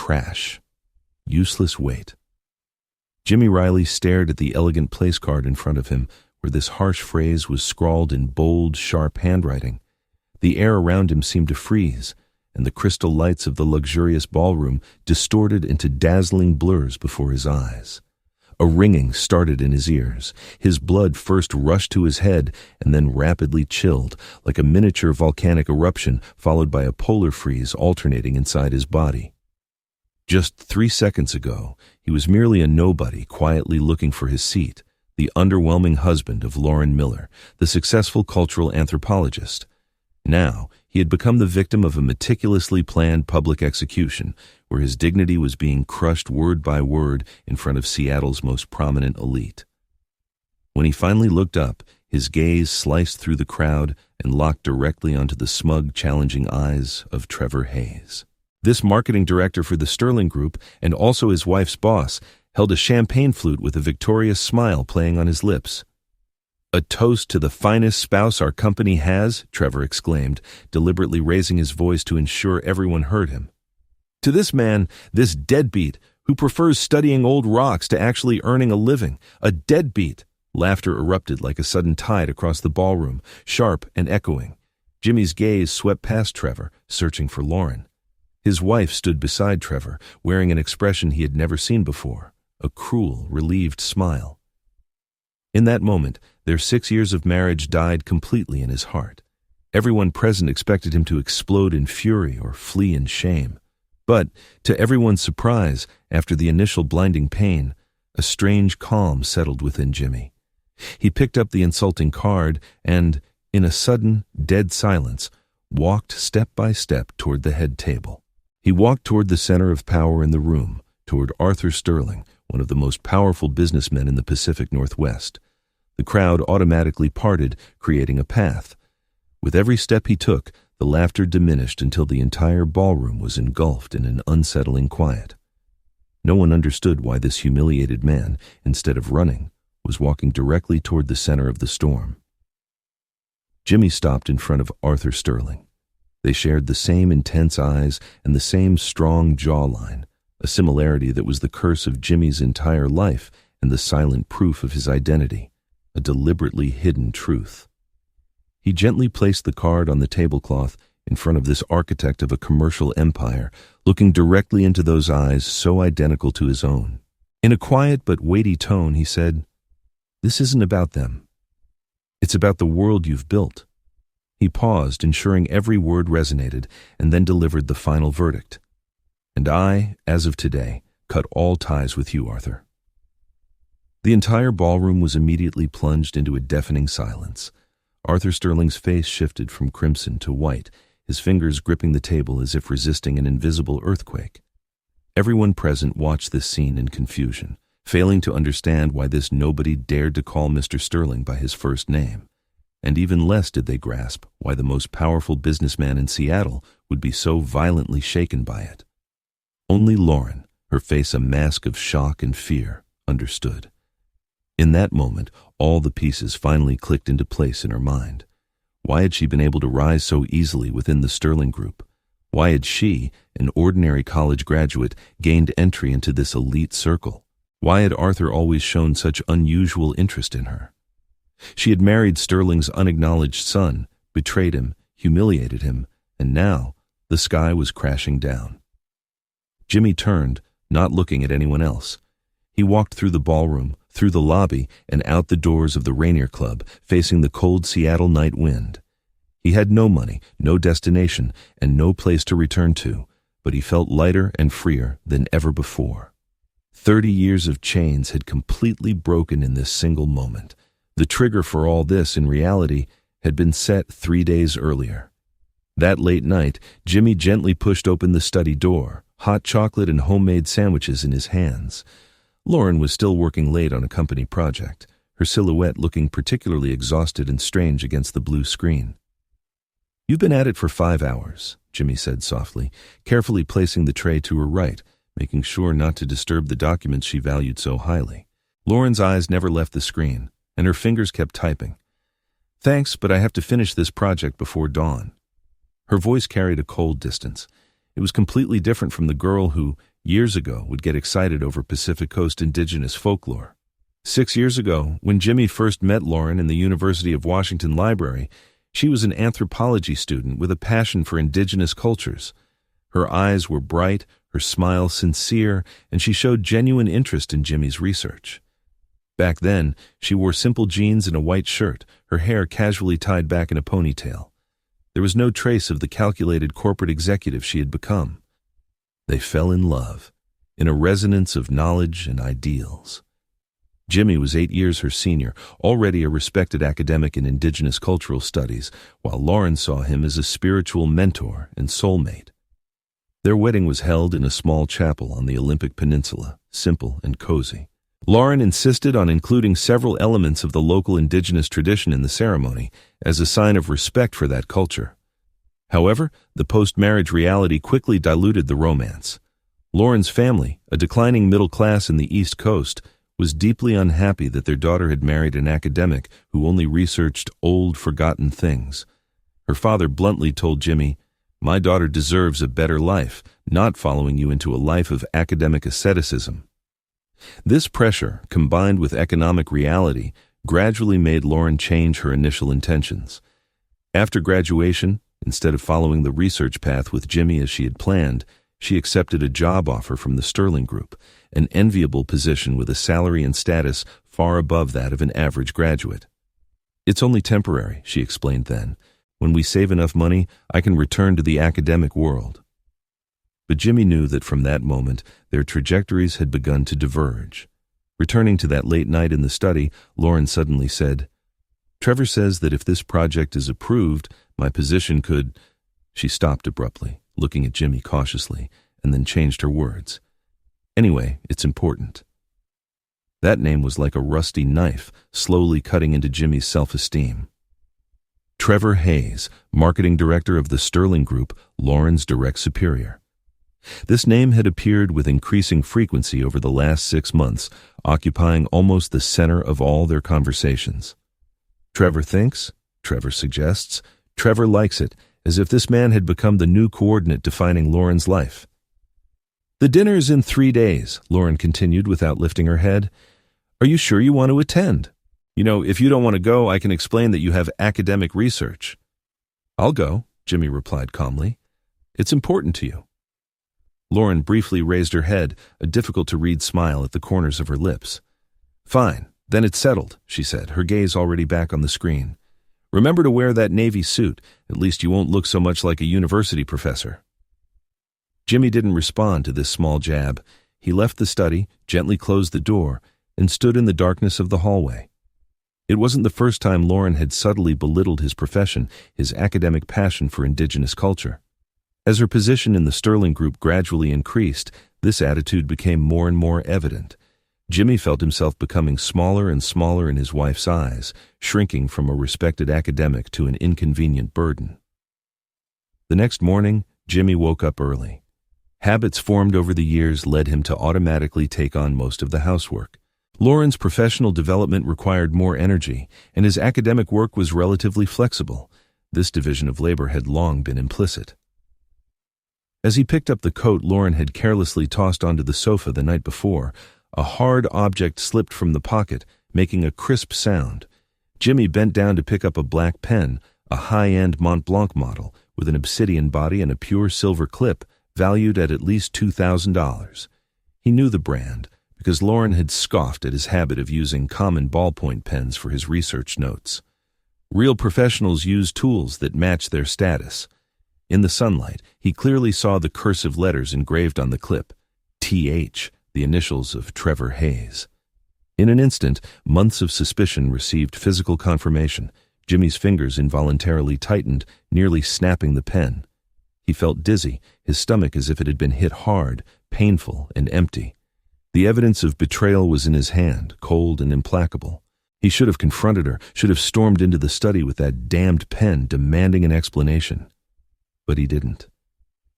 Trash. Useless weight. Jimmy Riley stared at the elegant place card in front of him, where this harsh phrase was scrawled in bold, sharp handwriting. The air around him seemed to freeze, and the crystal lights of the luxurious ballroom distorted into dazzling blurs before his eyes. A ringing started in his ears. His blood first rushed to his head and then rapidly chilled, like a miniature volcanic eruption followed by a polar freeze alternating inside his body. Just 3 seconds ago, he was merely a nobody quietly looking for his seat, the underwhelming husband of Lauren Miller, the successful cultural anthropologist. Now, he had become the victim of a meticulously planned public execution, where his dignity was being crushed word by word in front of Seattle's most prominent elite. When he finally looked up, his gaze sliced through the crowd and locked directly onto the smug, challenging eyes of Trevor Hayes. This marketing director for the Sterling Group, and also his wife's boss, held a champagne flute with a victorious smile playing on his lips. "A toast to the finest spouse our company has," Trevor exclaimed, deliberately raising his voice to ensure everyone heard him. "To this man, this deadbeat, who prefers studying old rocks to actually earning a living. A deadbeat!" Laughter erupted like a sudden tide across the ballroom, sharp and echoing. Jimmy's gaze swept past Trevor, searching for Lauren. His wife stood beside Trevor, wearing an expression he had never seen before, a cruel, relieved smile. In that moment, their 6 years of marriage died completely in his heart. Everyone present expected him to explode in fury or flee in shame. But, to everyone's surprise, after the initial blinding pain, a strange calm settled within Jimmy. He picked up the insulting card and, in a sudden, dead silence, walked step by step toward the head table. He walked toward the center of power in the room, toward Arthur Sterling, one of the most powerful businessmen in the Pacific Northwest. The crowd automatically parted, creating a path. With every step he took, the laughter diminished until the entire ballroom was engulfed in an unsettling quiet. No one understood why this humiliated man, instead of running, was walking directly toward the center of the storm. Jimmy stopped in front of Arthur Sterling. They shared the same intense eyes and the same strong jawline, a similarity that was the curse of Jimmy's entire life and the silent proof of his identity, a deliberately hidden truth. He gently placed the card on the tablecloth in front of this architect of a commercial empire, looking directly into those eyes so identical to his own. In a quiet but weighty tone, he said, "This isn't about them. It's about the world you've built." He paused, ensuring every word resonated, and then delivered the final verdict. "And I, as of today, cut all ties with you, Arthur." The entire ballroom was immediately plunged into a deafening silence. Arthur Sterling's face shifted from crimson to white, his fingers gripping the table as if resisting an invisible earthquake. Everyone present watched this scene in confusion, failing to understand why this nobody dared to call Mr. Sterling by his first name. And even less did they grasp why the most powerful businessman in Seattle would be so violently shaken by it. Only Lauren, her face a mask of shock and fear, understood. In that moment, all the pieces finally clicked into place in her mind. Why had she been able to rise so easily within the Sterling Group? Why had she, an ordinary college graduate, gained entry into this elite circle? Why had Arthur always shown such unusual interest in her? She had married Sterling's unacknowledged son, betrayed him, humiliated him, and now the sky was crashing down. Jimmy turned, not looking at anyone else. He walked through the ballroom, through the lobby, and out the doors of the Rainier Club, facing the cold Seattle night wind. He had no money, no destination, and no place to return to, but he felt lighter and freer than ever before. 30 years of chains had completely broken in this single moment. The trigger for all this, in reality, had been set 3 days earlier. That late night, Jimmy gently pushed open the study door, hot chocolate and homemade sandwiches in his hands. Lauren was still working late on a company project, her silhouette looking particularly exhausted and strange against the blue screen. "You've been at it for 5 hours, Jimmy said softly, carefully placing the tray to her right, making sure not to disturb the documents she valued so highly. Lauren's eyes never left the screen, and her fingers kept typing. "Thanks, but I have to finish this project before dawn." Her voice carried a cold distance. It was completely different from the girl who, years ago, would get excited over Pacific Coast indigenous folklore. 6 years ago, when Jimmy first met Lauren in the University of Washington library, she was an anthropology student with a passion for indigenous cultures. Her eyes were bright, her smile sincere, and she showed genuine interest in Jimmy's research. Back then, she wore simple jeans and a white shirt, her hair casually tied back in a ponytail. There was no trace of the calculated corporate executive she had become. They fell in love, in a resonance of knowledge and ideals. Jimmy was 8 years her senior, already a respected academic in indigenous cultural studies, while Lauren saw him as a spiritual mentor and soulmate. Their wedding was held in a small chapel on the Olympic Peninsula, simple and cozy. Lauren insisted on including several elements of the local indigenous tradition in the ceremony as a sign of respect for that culture. However, the post-marriage reality quickly diluted the romance. Lauren's family, a declining middle class in the East Coast, was deeply unhappy that their daughter had married an academic who only researched old, forgotten things. Her father bluntly told Jimmy, "My daughter deserves a better life, not following you into a life of academic asceticism." This pressure, combined with economic reality, gradually made Lauren change her initial intentions. After graduation, instead of following the research path with Jimmy as she had planned, she accepted a job offer from the Sterling Group, an enviable position with a salary and status far above that of an average graduate. "It's only temporary," she explained then. "When we save enough money, I can return to the academic world." But Jimmy knew that from that moment, their trajectories had begun to diverge. Returning to that late night in the study, Lauren suddenly said, "Trevor says that if this project is approved, my position could—" She stopped abruptly, looking at Jimmy cautiously, and then changed her words. "Anyway, it's important." That name was like a rusty knife, slowly cutting into Jimmy's self-esteem. Trevor Hayes, marketing director of the Sterling Group, Lauren's direct superior. This name had appeared with increasing frequency over the last 6 months, occupying almost the center of all their conversations. Trevor thinks, Trevor suggests, Trevor likes it, as if this man had become the new coordinate defining Lauren's life. "The dinner's in 3 days," Lauren continued without lifting her head. "Are you sure you want to attend? You know, if you don't want to go, I can explain that you have academic research." "I'll go," Jimmy replied calmly. "It's important to you." Lauren briefly raised her head, a difficult-to-read smile at the corners of her lips. "Fine, then it's settled," she said, her gaze already back on the screen. "Remember to wear that navy suit. At least you won't look so much like a university professor." Jimmy didn't respond to this small jab. He left the study, gently closed the door, and stood in the darkness of the hallway. It wasn't the first time Lauren had subtly belittled his profession, his academic passion for indigenous culture. As her position in the Sterling Group gradually increased, this attitude became more and more evident. Jimmy felt himself becoming smaller and smaller in his wife's eyes, shrinking from a respected academic to an inconvenient burden. The next morning, Jimmy woke up early. Habits formed over the years led him to automatically take on most of the housework. Lauren's professional development required more energy, and his academic work was relatively flexible. This division of labor had long been implicit. As he picked up the coat Lauren had carelessly tossed onto the sofa the night before, a hard object slipped from the pocket, making a crisp sound. Jimmy bent down to pick up a black pen, a high-end Mont Blanc model, with an obsidian body and a pure silver clip, valued at least $2,000. He knew the brand, because Lauren had scoffed at his habit of using common ballpoint pens for his research notes. Real professionals use tools that match their status. In the sunlight, he clearly saw the cursive letters engraved on the clip, TH, the initials of Trevor Hayes. In an instant, months of suspicion received physical confirmation. Jimmy's fingers involuntarily tightened, nearly snapping the pen. He felt dizzy, his stomach as if it had been hit hard, painful and empty. The evidence of betrayal was in his hand, cold and implacable. He should have confronted her, should have stormed into the study with that damned pen demanding an explanation. But he didn't.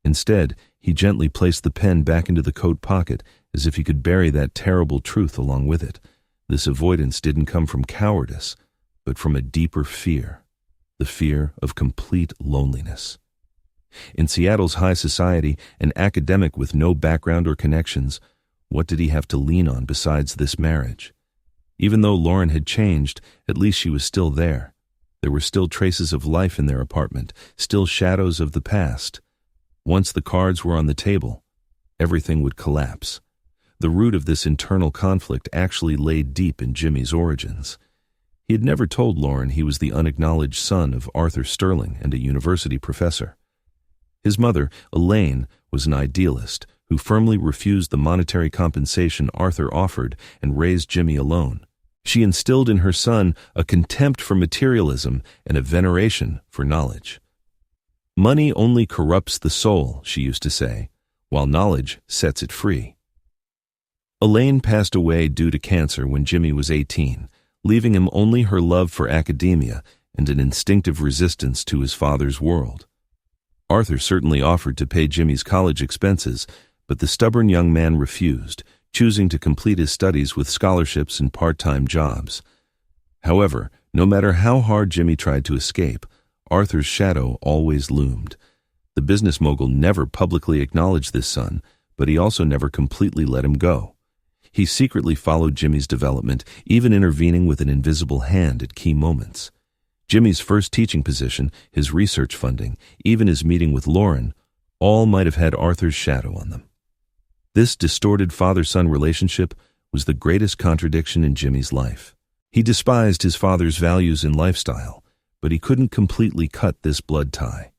Instead, he gently placed the pen back into the coat pocket, as if he could bury that terrible truth along with it. This avoidance didn't come from cowardice, but from a deeper fear, the fear of complete loneliness. In Seattle's high society, an academic with no background or connections, what did he have to lean on besides this marriage? Even though Lauren had changed, at least she was still there. There were still traces of life in their apartment, still shadows of the past. Once the cards were on the table, everything would collapse. The root of this internal conflict actually lay deep in Jimmy's origins. He had never told Lauren he was the unacknowledged son of Arthur Sterling and a university professor. His mother, Elaine, was an idealist who firmly refused the monetary compensation Arthur offered and raised Jimmy alone. She instilled in her son a contempt for materialism and a veneration for knowledge. Money only corrupts the soul, she used to say, while knowledge sets it free. Elaine passed away due to cancer when Jimmy was 18, leaving him only her love for academia and an instinctive resistance to his father's world. Arthur certainly offered to pay Jimmy's college expenses, but the stubborn young man refused, choosing to complete his studies with scholarships and part-time jobs. However, no matter how hard Jimmy tried to escape, Arthur's shadow always loomed. The business mogul never publicly acknowledged this son, but he also never completely let him go. He secretly followed Jimmy's development, even intervening with an invisible hand at key moments. Jimmy's first teaching position, his research funding, even his meeting with Lauren, all might have had Arthur's shadow on them. This distorted father-son relationship was the greatest contradiction in Jimmy's life. He despised his father's values and lifestyle, but he couldn't completely cut this blood tie.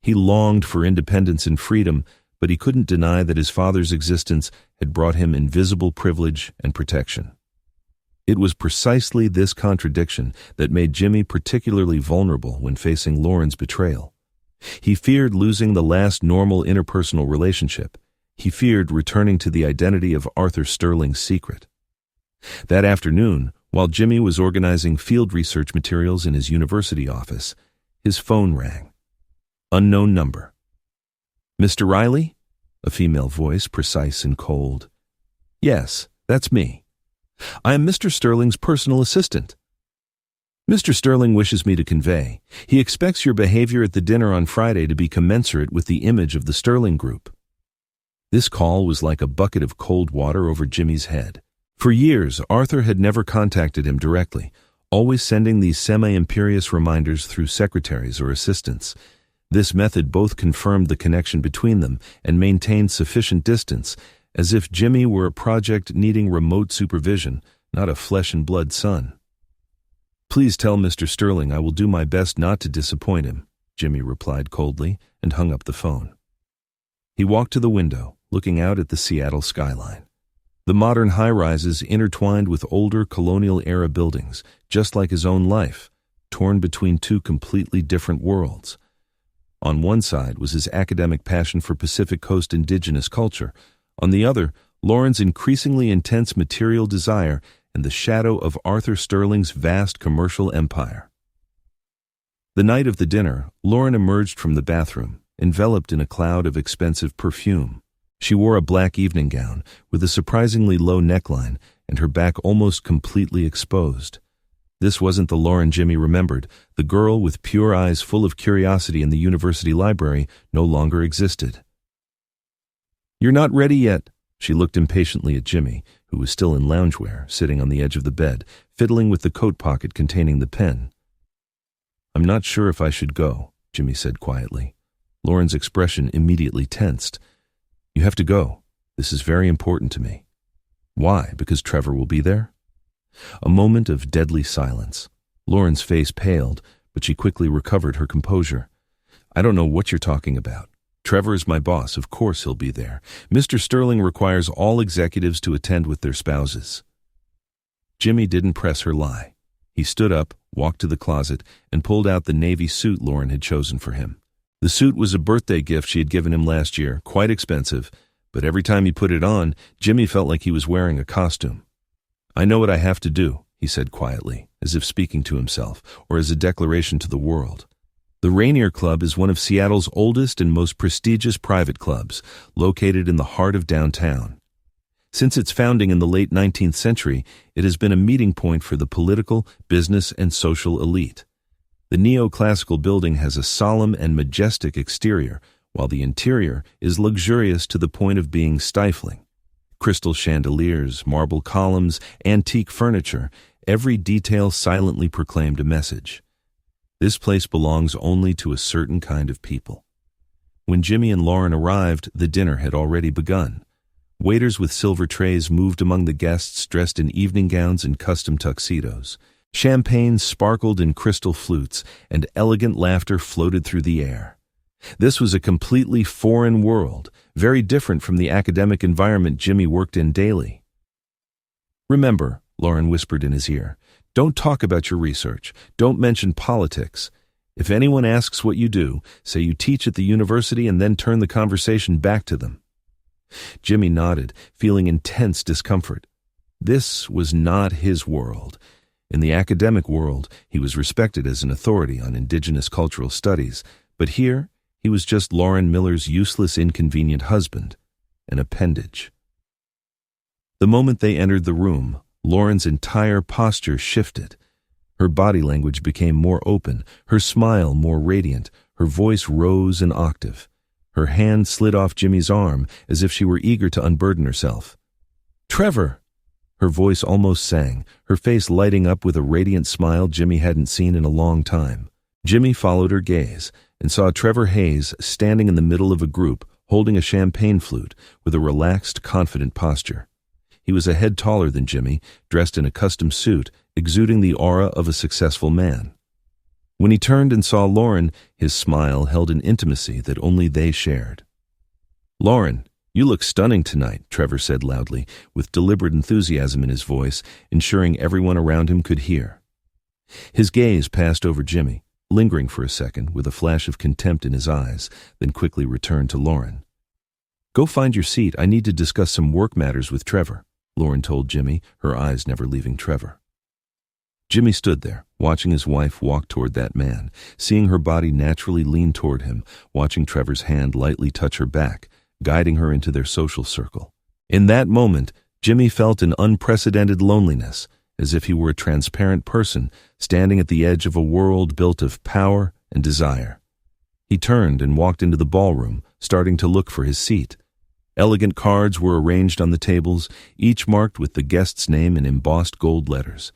He longed for independence and freedom, but he couldn't deny that his father's existence had brought him invisible privilege and protection. It was precisely this contradiction that made Jimmy particularly vulnerable when facing Lauren's betrayal. He feared losing the last normal interpersonal relationship. He feared returning to the identity of Arthur Sterling's secret. That afternoon, while Jimmy was organizing field research materials in his university office, his phone rang. Unknown number. "Mr. Riley?" A female voice, precise and cold. "Yes, that's me. I am Mr. Sterling's personal assistant. Mr. Sterling wishes me to convey. He expects your behavior at the dinner on Friday to be commensurate with the image of the Sterling Group." This call was like a bucket of cold water over Jimmy's head. For years, Arthur had never contacted him directly, always sending these semi-imperious reminders through secretaries or assistants. This method both confirmed the connection between them and maintained sufficient distance, as if Jimmy were a project needing remote supervision, not a flesh-and-blood son. "Please tell Mr. Sterling I will do my best not to disappoint him," Jimmy replied coldly and hung up the phone. He walked to the window, looking out at the Seattle skyline. The modern high-rises intertwined with older colonial-era buildings, just like his own life, torn between two completely different worlds. On one side was his academic passion for Pacific Coast indigenous culture. On the other, Lauren's increasingly intense material desire and the shadow of Arthur Sterling's vast commercial empire. The night of the dinner, Lauren emerged from the bathroom, enveloped in a cloud of expensive perfume. She wore a black evening gown with a surprisingly low neckline and her back almost completely exposed. This wasn't the Lauren Jimmy remembered. The girl with pure eyes full of curiosity in the university library no longer existed. "You're not ready yet." She looked impatiently at Jimmy, who was still in loungewear, sitting on the edge of the bed, fiddling with the coat pocket containing the pen. "I'm not sure if I should go," Jimmy said quietly. Lauren's expression immediately tensed. "You have to go. This is very important to me." "Why? Because Trevor will be there?" A moment of deadly silence. Lauren's face paled, but she quickly recovered her composure. "I don't know what you're talking about. Trevor is my boss. Of course he'll be there. Mr. Sterling requires all executives to attend with their spouses." Jimmy didn't press her lie. He stood up, walked to the closet, and pulled out the navy suit Lauren had chosen for him. The suit was a birthday gift she had given him last year, quite expensive, but every time he put it on, Jimmy felt like he was wearing a costume. "I know what I have to do," he said quietly, as if speaking to himself, or as a declaration to the world. The Rainier Club is one of Seattle's oldest and most prestigious private clubs, located in the heart of downtown. Since its founding in the late 19th century, it has been a meeting point for the political, business, and social elite. The neoclassical building has a solemn and majestic exterior, while the interior is luxurious to the point of being stifling. Crystal chandeliers, marble columns, antique furniture, every detail silently proclaimed a message. This place belongs only to a certain kind of people. When Jimmy and Lauren arrived, the dinner had already begun. Waiters with silver trays moved among the guests dressed in evening gowns and custom tuxedos. Champagne sparkled in crystal flutes, and elegant laughter floated through the air. This was a completely foreign world, very different from the academic environment Jimmy worked in daily. "Remember," Lauren whispered in his ear, "don't talk about your research. Don't mention politics. If anyone asks what you do, say you teach at the university and then turn the conversation back to them." Jimmy nodded, feeling intense discomfort. This was not his world. In the academic world, he was respected as an authority on indigenous cultural studies, but here he was just Lauren Miller's useless, inconvenient husband, an appendage. The moment they entered the room, Lauren's entire posture shifted. Her body language became more open, her smile more radiant, her voice rose an octave. Her hand slid off Jimmy's arm as if she were eager to unburden herself. "Trevor!" Her voice almost sang, her face lighting up with a radiant smile Jimmy hadn't seen in a long time. Jimmy followed her gaze and saw Trevor Hayes standing in the middle of a group, holding a champagne flute with a relaxed, confident posture. He was a head taller than Jimmy, dressed in a custom suit, exuding the aura of a successful man. When he turned and saw Lauren, his smile held an intimacy that only they shared. "Lauren, you look stunning tonight," Trevor said loudly, with deliberate enthusiasm in his voice, ensuring everyone around him could hear. His gaze passed over Jimmy, lingering for a second with a flash of contempt in his eyes, then quickly returned to Lauren. "Go find your seat. I need to discuss some work matters with Trevor," Lauren told Jimmy, her eyes never leaving Trevor. Jimmy stood there, watching his wife walk toward that man, seeing her body naturally lean toward him, watching Trevor's hand lightly touch her back, guiding her into their social circle. In that moment, Jimmy felt an unprecedented loneliness, as if he were a transparent person standing at the edge of a world built of power and desire. He turned and walked into the ballroom, starting to look for his seat. Elegant cards were arranged on the tables, each marked with the guest's name in embossed gold letters.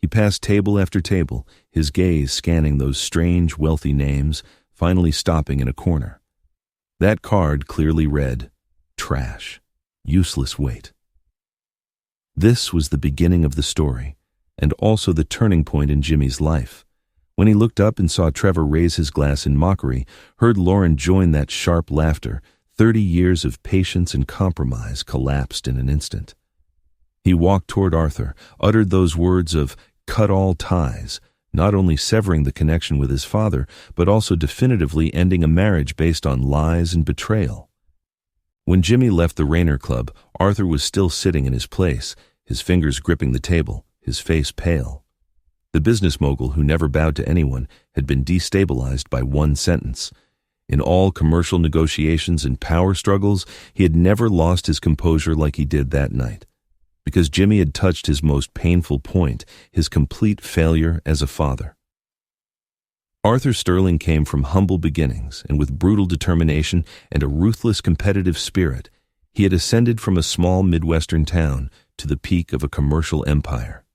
He passed table after table, his gaze scanning those strange, wealthy names, finally stopping in a corner. That card clearly read, "Trash. Useless weight." This was the beginning of the story, and also the turning point in Jimmy's life. When he looked up and saw Trevor raise his glass in mockery, heard Lauren join that sharp laughter, 30 years of patience and compromise collapsed in an instant. He walked toward Arthur, uttered those words of "cut all ties," not only severing the connection with his father, but also definitively ending a marriage based on lies and betrayal. When Jimmy left the Rayner Club, Arthur was still sitting in his place, his fingers gripping the table, his face pale. The business mogul who never bowed to anyone had been destabilized by one sentence. In all commercial negotiations and power struggles, he had never lost his composure like he did that night. Because Jimmy had touched his most painful point, his complete failure as a father. Arthur Sterling came from humble beginnings, and with brutal determination and a ruthless competitive spirit, he had ascended from a small Midwestern town to the peak of a commercial empire.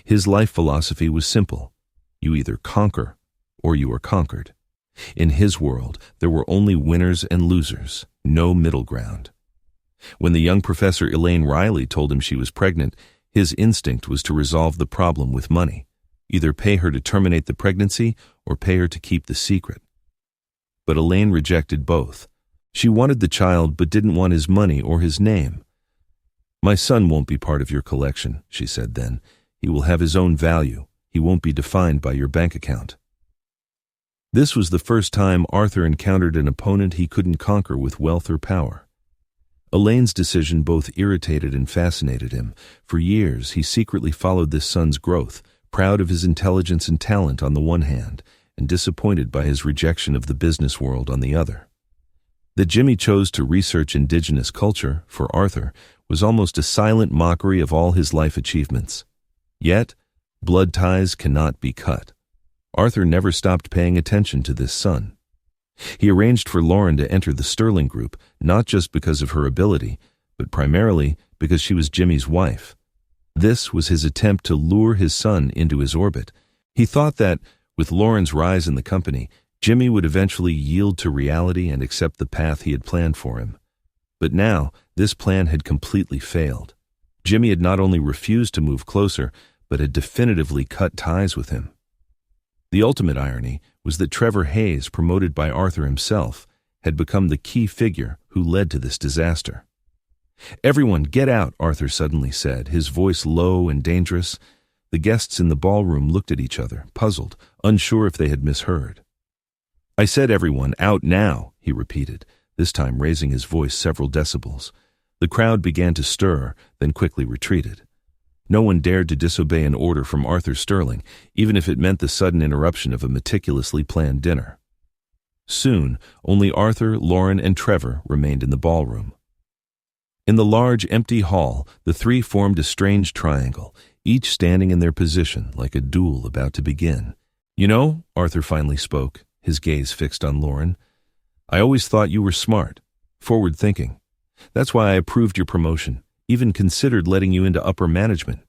His life philosophy was simple: you either conquer or you are conquered. In his world, there were only winners and losers, no middle ground. When the young professor Elaine Riley told him she was pregnant, his instinct was to resolve the problem with money, either pay her to terminate the pregnancy or pay her to keep the secret. But Elaine rejected both. She wanted the child but didn't want his money or his name. "My son won't be part of your collection," she said then. "He will have his own value. He won't be defined by your bank account." This was the first time Arthur encountered an opponent he couldn't conquer with wealth or power. Elaine's decision both irritated and fascinated him. For years, he secretly followed this son's growth, proud of his intelligence and talent on the one hand, and disappointed by his rejection of the business world on the other. That Jimmy chose to research indigenous culture, for Arthur, was almost a silent mockery of all his life achievements. Yet, blood ties cannot be cut. Arthur never stopped paying attention to this son. He arranged for Lauren to enter the Sterling Group, not just because of her ability, but primarily because she was Jimmy's wife. This was his attempt to lure his son into his orbit. He thought that, with Lauren's rise in the company, Jimmy would eventually yield to reality and accept the path he had planned for him. But now, this plan had completely failed. Jimmy had not only refused to move closer, but had definitively cut ties with him. The ultimate irony was that Trevor Hayes, promoted by Arthur himself, had become the key figure who led to this disaster. "Everyone, get out," Arthur suddenly said, his voice low and dangerous. The guests in the ballroom looked at each other, puzzled, unsure if they had misheard. "I said everyone, out now," he repeated, this time raising his voice several decibels. The crowd began to stir, then quickly retreated. No one dared to disobey an order from Arthur Sterling, even if it meant the sudden interruption of a meticulously planned dinner. Soon, only Arthur, Lauren, and Trevor remained in the ballroom. In the large, empty hall, the three formed a strange triangle, each standing in their position like a duel about to begin. "You know," Arthur finally spoke, his gaze fixed on Lauren, "I always thought you were smart, forward-thinking. That's why I approved your promotion, even considered letting you into upper management.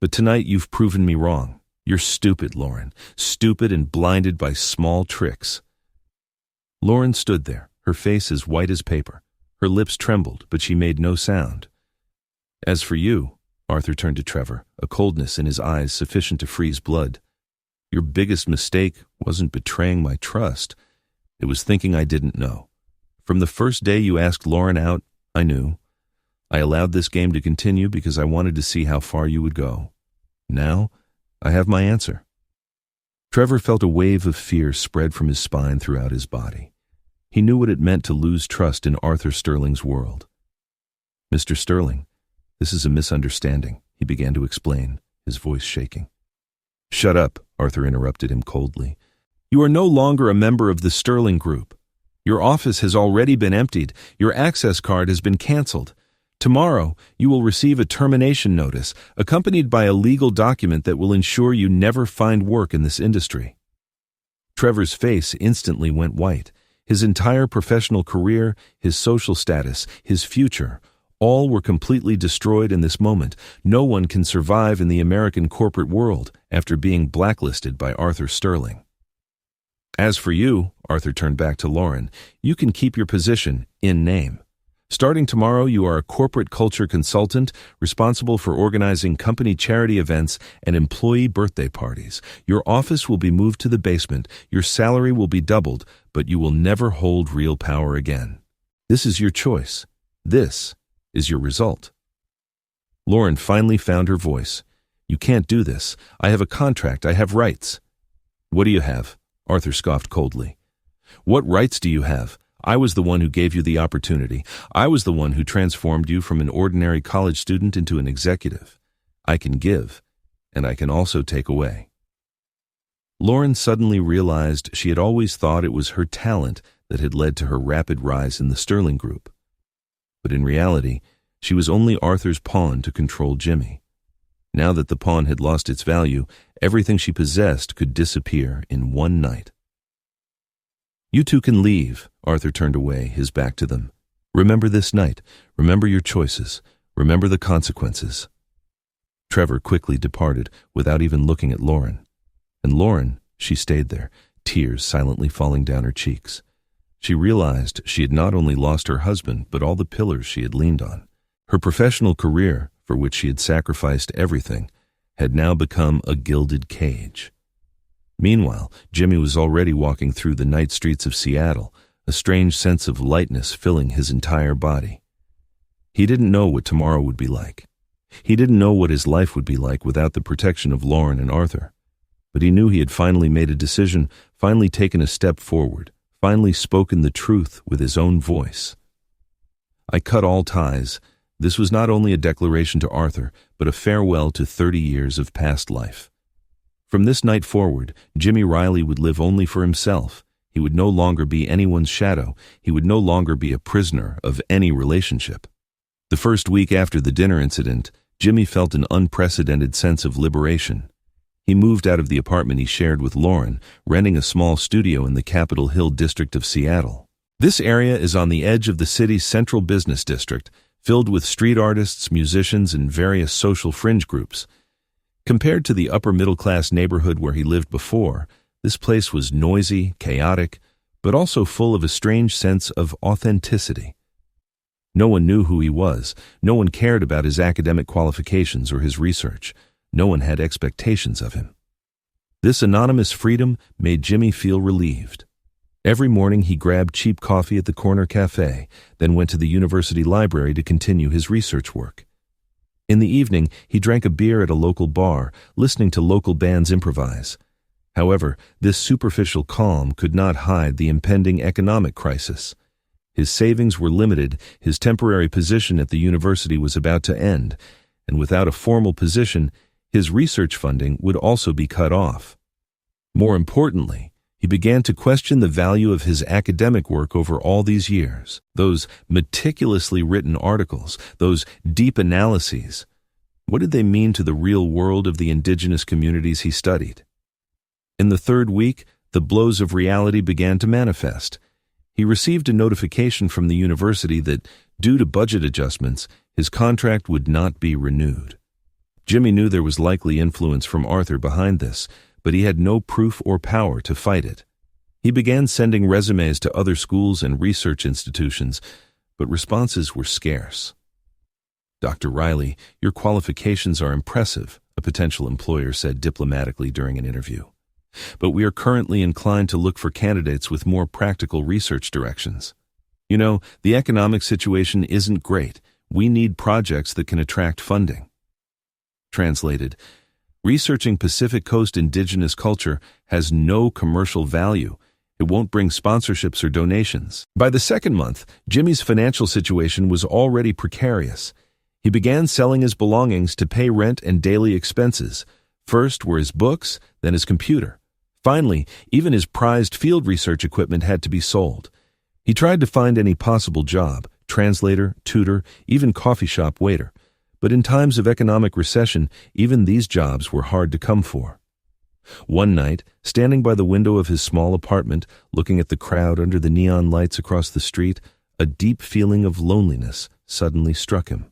But tonight you've proven me wrong. You're stupid, Lauren, stupid and blinded by small tricks." Lauren stood there, her face as white as paper. Her lips trembled, but she made no sound. "As for you," Arthur turned to Trevor, a coldness in his eyes sufficient to freeze blood. "Your biggest mistake wasn't betraying my trust. It was thinking I didn't know. From the first day you asked Lauren out, I knew. I allowed this game to continue because I wanted to see how far you would go. Now, I have my answer." Trevor felt a wave of fear spread from his spine throughout his body. He knew what it meant to lose trust in Arthur Sterling's world. "Mr. Sterling, this is a misunderstanding," he began to explain, his voice shaking. "Shut up," Arthur interrupted him coldly. "You are no longer a member of the Sterling Group. Your office has already been emptied. Your access card has been canceled. Tomorrow, you will receive a termination notice, accompanied by a legal document that will ensure you never find work in this industry." Trevor's face instantly went white. His entire professional career, his social status, his future, all were completely destroyed in this moment. No one can survive in the American corporate world after being blacklisted by Arthur Sterling. "As for you," Arthur turned back to Lauren, "you can keep your position in name. Starting tomorrow, you are a corporate culture consultant responsible for organizing company charity events and employee birthday parties. Your office will be moved to the basement, your salary will be doubled, but you will never hold real power again. This is your choice. This is your result." Lauren finally found her voice. "You can't do this. I have a contract. I have rights." "What do you have?" Arthur scoffed coldly. "What rights do you have? I was the one who gave you the opportunity. I was the one who transformed you from an ordinary college student into an executive. I can give, and I can also take away." Lauren suddenly realized she had always thought it was her talent that had led to her rapid rise in the Sterling Group. But in reality, she was only Arthur's pawn to control Jimmy. Now that the pawn had lost its value, everything she possessed could disappear in one night. "You two can leave," Arthur turned away, his back to them. "Remember this night. Remember your choices. Remember the consequences." Trevor quickly departed without even looking at Lauren. And Lauren, she stayed there, tears silently falling down her cheeks. She realized she had not only lost her husband, but all the pillars she had leaned on. Her professional career, for which she had sacrificed everything, had now become a gilded cage. Meanwhile, Jimmy was already walking through the night streets of Seattle, a strange sense of lightness filling his entire body. He didn't know what tomorrow would be like. He didn't know what his life would be like without the protection of Lauren and Arthur. But he knew he had finally made a decision, finally taken a step forward, finally spoken the truth with his own voice. "I cut all ties." This was not only a declaration to Arthur, but a farewell to 30 years of past life. From this night forward, Jimmy Riley would live only for himself. He would no longer be anyone's shadow. He would no longer be a prisoner of any relationship. The first week after the dinner incident, Jimmy felt an unprecedented sense of liberation. He moved out of the apartment he shared with Lauren, renting a small studio in the Capitol Hill district of Seattle. This area is on the edge of the city's central business district, filled with street artists, musicians, and various social fringe groups. Compared to the upper-middle-class neighborhood where he lived before, this place was noisy, chaotic, but also full of a strange sense of authenticity. No one knew who he was. No one cared about his academic qualifications or his research. No one had expectations of him. This anonymous freedom made Jimmy feel relieved. Every morning he grabbed cheap coffee at the corner cafe, then went to the university library to continue his research work. In the evening, he drank a beer at a local bar, listening to local bands improvise. However, this superficial calm could not hide the impending economic crisis. His savings were limited, his temporary position at the university was about to end, and without a formal position, his research funding would also be cut off. More importantly, he began to question the value of his academic work over all these years. Those meticulously written articles, those deep analyses. What did they mean to the real world of the indigenous communities he studied? In the third week, the blows of reality began to manifest. He received a notification from the university that, due to budget adjustments, his contract would not be renewed. Jimmy knew there was likely influence from Arthur behind this, but he had no proof or power to fight it. He began sending resumes to other schools and research institutions, but responses were scarce. "Dr. Riley, your qualifications are impressive," a potential employer said diplomatically during an interview. "But we are currently inclined to look for candidates with more practical research directions. You know, the economic situation isn't great. We need projects that can attract funding." Translated, researching Pacific Coast indigenous culture has no commercial value. It won't bring sponsorships or donations. By the second month, Jimmy's financial situation was already precarious. He began selling his belongings to pay rent and daily expenses. First were his books, then his computer. Finally, even his prized field research equipment had to be sold. He tried to find any possible job, translator, tutor, even coffee shop waiter. But in times of economic recession, even these jobs were hard to come for. One night, standing by the window of his small apartment, looking at the crowd under the neon lights across the street, a deep feeling of loneliness suddenly struck him.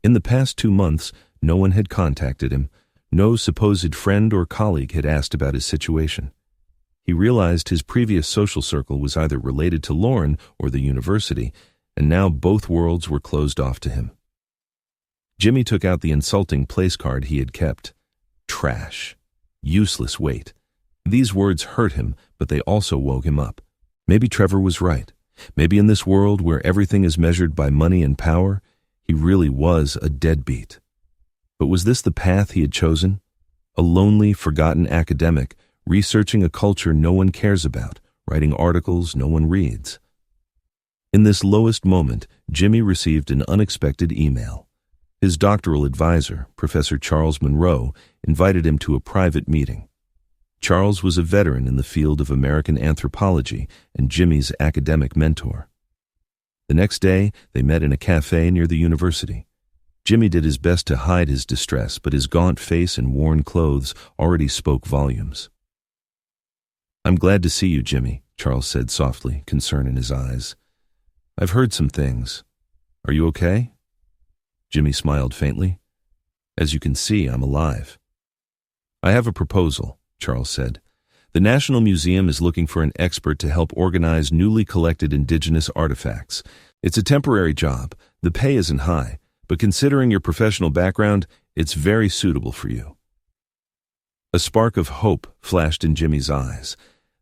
In the past 2 months, no one had contacted him. No supposed friend or colleague had asked about his situation. He realized his previous social circle was either related to Lauren or the university, and now both worlds were closed off to him. Jimmy took out the insulting place card he had kept. Trash. Useless weight. These words hurt him, but they also woke him up. Maybe Trevor was right. Maybe in this world where everything is measured by money and power, he really was a deadbeat. But was this the path he had chosen? A lonely, forgotten academic, researching a culture no one cares about, writing articles no one reads. In this lowest moment, Jimmy received an unexpected email. His doctoral advisor, Professor Charles Monroe, invited him to a private meeting. Charles was a veteran in the field of American anthropology and Jimmy's academic mentor. The next day, they met in a cafe near the university. Jimmy did his best to hide his distress, but his gaunt face and worn clothes already spoke volumes. "I'm glad to see you, Jimmy," Charles said softly, concern in his eyes. "I've heard some things. Are you okay?" Jimmy smiled faintly. "As you can see, I'm alive." "I have a proposal," Charles said. "The National Museum is looking for an expert to help organize newly collected indigenous artifacts. It's a temporary job. The pay isn't high, but considering your professional background, it's very suitable for you." A spark of hope flashed in Jimmy's eyes.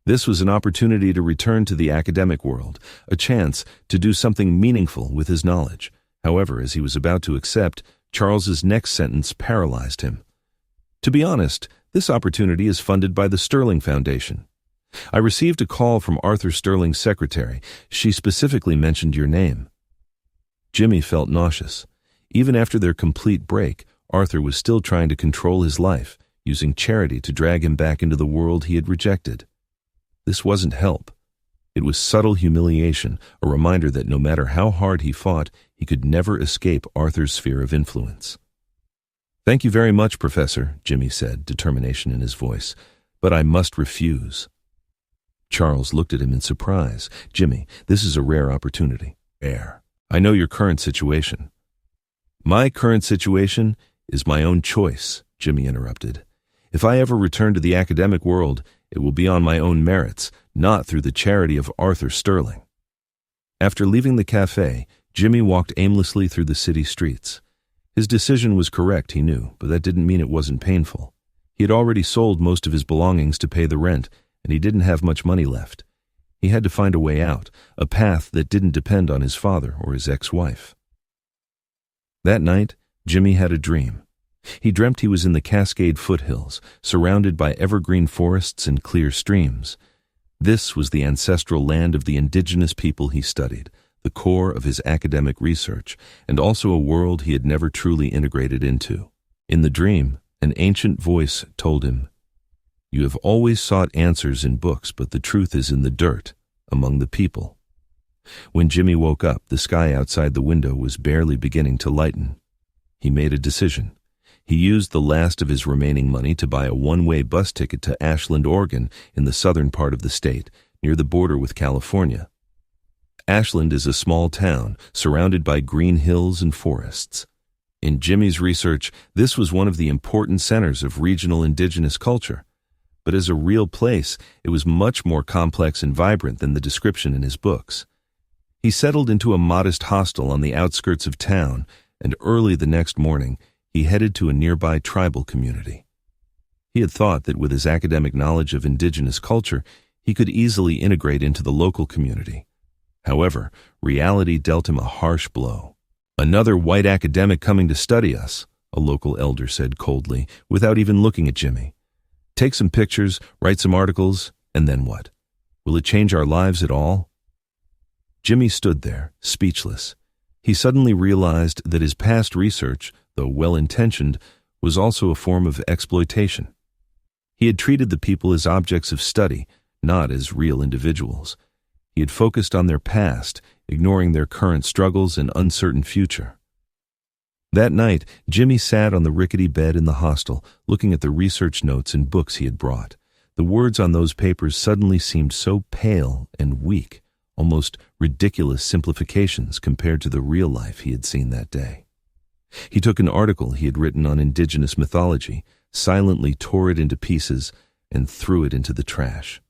This was an opportunity to return to the academic world, a chance to do something meaningful with his knowledge. However, as he was about to accept, Charles's next sentence paralyzed him. "To be honest, this opportunity is funded by the Sterling Foundation. I received a call from Arthur Sterling's secretary. She specifically mentioned your name." Jimmy felt nauseous. Even after their complete break, Arthur was still trying to control his life, using charity to drag him back into the world he had rejected. This wasn't help. It was subtle humiliation, a reminder that no matter how hard he fought, he could never escape Arthur's sphere of influence. Thank you very much, Professor, Jimmy said, determination in his voice, but I must refuse. Charles looked at him in surprise. Jimmy, this is a rare opportunity. Rare. I know your current situation. My current situation is my own choice, Jimmy interrupted. If I ever return to the academic world, it will be on my own merits, not through the charity of Arthur Sterling. After leaving the cafe, Jimmy walked aimlessly through the city streets. His decision was correct, he knew, but that didn't mean it wasn't painful. He had already sold most of his belongings to pay the rent, and he didn't have much money left. He had to find a way out, a path that didn't depend on his father or his ex-wife. That night, Jimmy had a dream. He dreamt he was in the Cascade foothills, surrounded by evergreen forests and clear streams. This was the ancestral land of the indigenous people he studied, the core of his academic research, and also a world he had never truly integrated into. In the dream, an ancient voice told him, "You have always sought answers in books, but the truth is in the dirt, among the people." When Jimmy woke up, the sky outside the window was barely beginning to lighten. He made a decision. He used the last of his remaining money to buy a one-way bus ticket to Ashland, Oregon, in the southern part of the state, near the border with California. Ashland is a small town, surrounded by green hills and forests. In Jimmy's research, this was one of the important centers of regional indigenous culture. But as a real place, it was much more complex and vibrant than the description in his books. He settled into a modest hostel on the outskirts of town, and early the next morning, he headed to a nearby tribal community. He had thought that with his academic knowledge of indigenous culture, he could easily integrate into the local community. However, reality dealt him a harsh blow. "Another white academic coming to study us," a local elder said coldly, without even looking at Jimmy. "Take some pictures, write some articles, and then what? Will it change our lives at all?" Jimmy stood there, speechless. He suddenly realized that his past research, though well-intentioned, was also a form of exploitation. He had treated the people as objects of study, not as real individuals. He had focused on their past, ignoring their current struggles and uncertain future. That night, Jimmy sat on the rickety bed in the hostel, looking at the research notes and books he had brought. The words on those papers suddenly seemed so pale and weak, almost ridiculous simplifications compared to the real life he had seen that day. He took an article he had written on indigenous mythology, silently tore it into pieces, and threw it into the trash.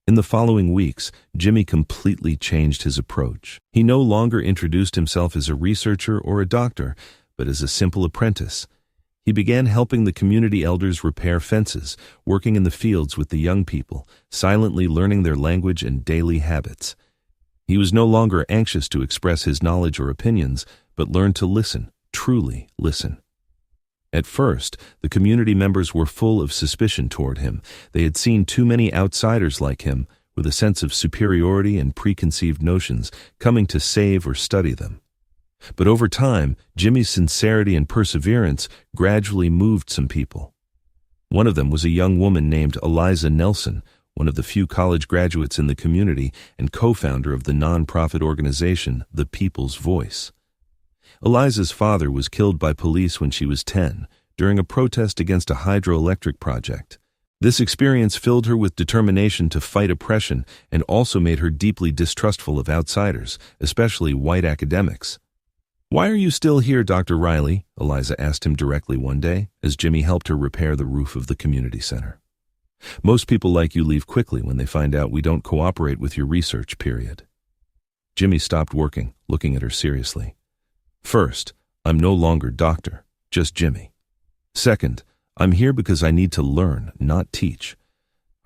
In the following weeks, Jimmy completely changed his approach. He no longer introduced himself as a researcher or a doctor, but as a simple apprentice. He began helping the community elders repair fences, working in the fields with the young people, silently learning their language and daily habits. He was no longer anxious to express his knowledge or opinions, but learned to listen, truly listen. At first, the community members were full of suspicion toward him. They had seen too many outsiders like him, with a sense of superiority and preconceived notions, coming to save or study them. But over time, Jimmy's sincerity and perseverance gradually moved some people. One of them was a young woman named Eliza Nelson, one of the few college graduates in the community and co-founder of the non-profit organization, The People's Voice. Eliza's father was killed by police when she was 10, during a protest against a hydroelectric project. This experience filled her with determination to fight oppression and also made her deeply distrustful of outsiders, especially white academics. "Why are you still here, Dr. Riley?" Eliza asked him directly one day, as Jimmy helped her repair the roof of the community center. "Most people like you leave quickly when they find out we don't cooperate with your research, period." Jimmy stopped working, looking at her seriously. "First, I'm no longer doctor, just Jimmy. Second, I'm here because I need to learn, not teach.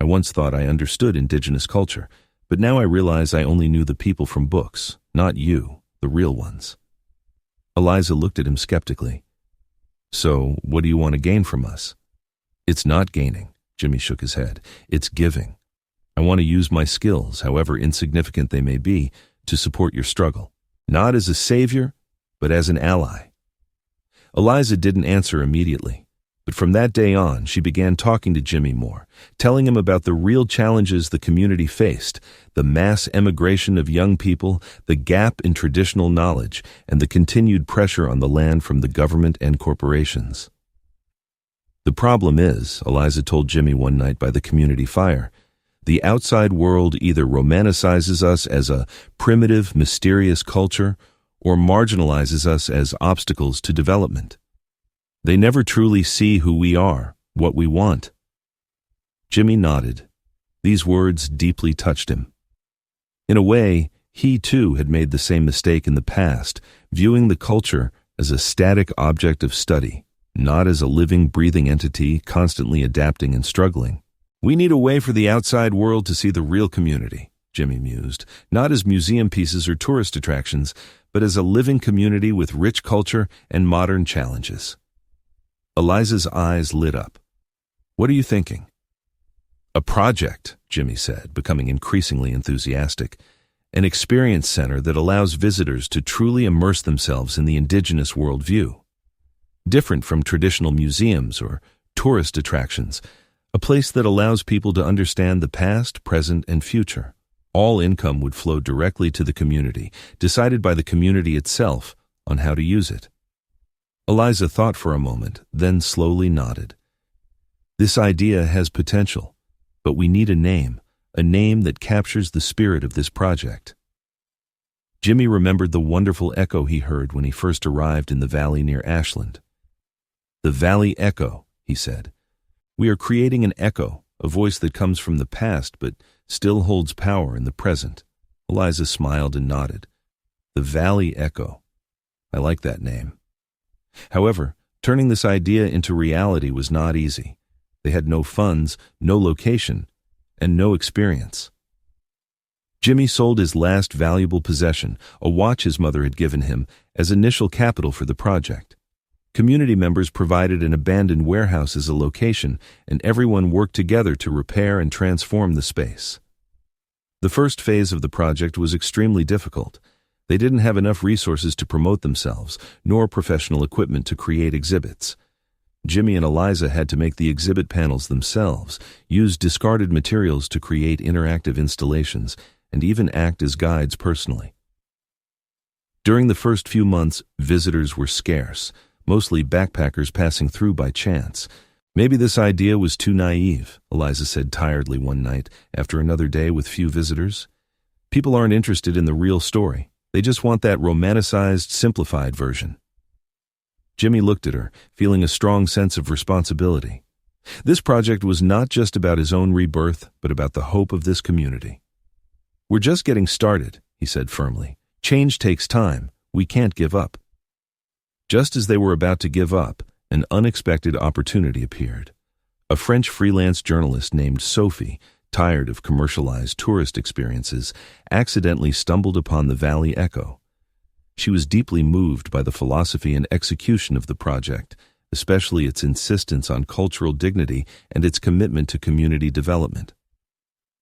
I once thought I understood indigenous culture, but now I realize I only knew the people from books, not you, the real ones." Eliza looked at him skeptically. "So, what do you want to gain from us?" "It's not gaining," Jimmy shook his head. "It's giving. I want to use my skills, however insignificant they may be, to support your struggle. Not as a savior, but as an ally." Eliza didn't answer immediately. But from that day on, she began talking to Jimmy more, telling him about the real challenges the community faced, the mass emigration of young people, the gap in traditional knowledge, and the continued pressure on the land from the government and corporations. The problem is, Eliza told Jimmy one night by the community fire, the outside world either romanticizes us as a primitive, mysterious culture or marginalizes us as obstacles to development. They never truly see who we are, what we want. Jimmy nodded. These words deeply touched him. In a way, he too had made the same mistake in the past, viewing the culture as a static object of study, not as a living, breathing entity constantly adapting and struggling. We need a way for the outside world to see the real community, Jimmy mused, not as museum pieces or tourist attractions, but as a living community with rich culture and modern challenges. Eliza's eyes lit up. What are you thinking? A project, Jimmy said, becoming increasingly enthusiastic. An experience center that allows visitors to truly immerse themselves in the indigenous worldview. Different from traditional museums or tourist attractions, a place that allows people to understand the past, present, and future. All income would flow directly to the community, decided by the community itself on how to use it. Eliza thought for a moment, then slowly nodded. This idea has potential, but we need a name that captures the spirit of this project. Jimmy remembered the wonderful echo he heard when he first arrived in the valley near Ashland. The Valley Echo, he said. We are creating an echo, a voice that comes from the past but still holds power in the present. Eliza smiled and nodded. The Valley Echo. I like that name. However, turning this idea into reality was not easy. They had no funds, no location, and no experience. Jimmy sold his last valuable possession, a watch his mother had given him, as initial capital for the project. Community members provided an abandoned warehouse as a location, and everyone worked together to repair and transform the space. The first phase of the project was extremely difficult. They didn't have enough resources to promote themselves, nor professional equipment to create exhibits. Jimmy and Eliza had to make the exhibit panels themselves, use discarded materials to create interactive installations, and even act as guides personally. During the first few months, visitors were scarce, mostly backpackers passing through by chance. Maybe this idea was too naive, Eliza said tiredly one night after another day with few visitors. People aren't interested in the real story. They just want that romanticized, simplified version. Jimmy looked at her, feeling a strong sense of responsibility. This project was not just about his own rebirth, but about the hope of this community. We're just getting started, he said firmly. Change takes time. We can't give up. Just as they were about to give up, an unexpected opportunity appeared. A French freelance journalist named Sophie, tired of commercialized tourist experiences, accidentally stumbled upon the Valley Echo. She was deeply moved by the philosophy and execution of the project, especially its insistence on cultural dignity and its commitment to community development.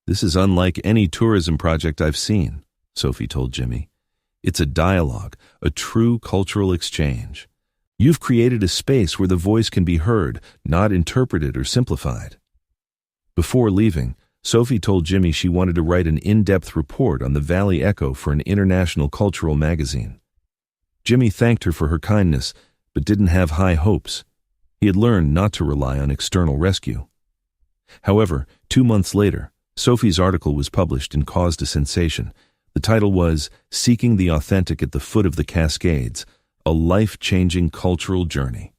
This is unlike any tourism project I've seen, Sophie told Jimmy. It's a dialogue, a true cultural exchange. You've created a space where the voice can be heard, not interpreted or simplified. Before leaving, Sophie told Jimmy she wanted to write an in-depth report on the Valley Echo for an international cultural magazine. Jimmy thanked her for her kindness, but didn't have high hopes. He had learned not to rely on external rescue. However, 2 months later, Sophie's article was published and caused a sensation. The title was Seeking the Authentic at the Foot of the Cascades, a life-changing cultural journey.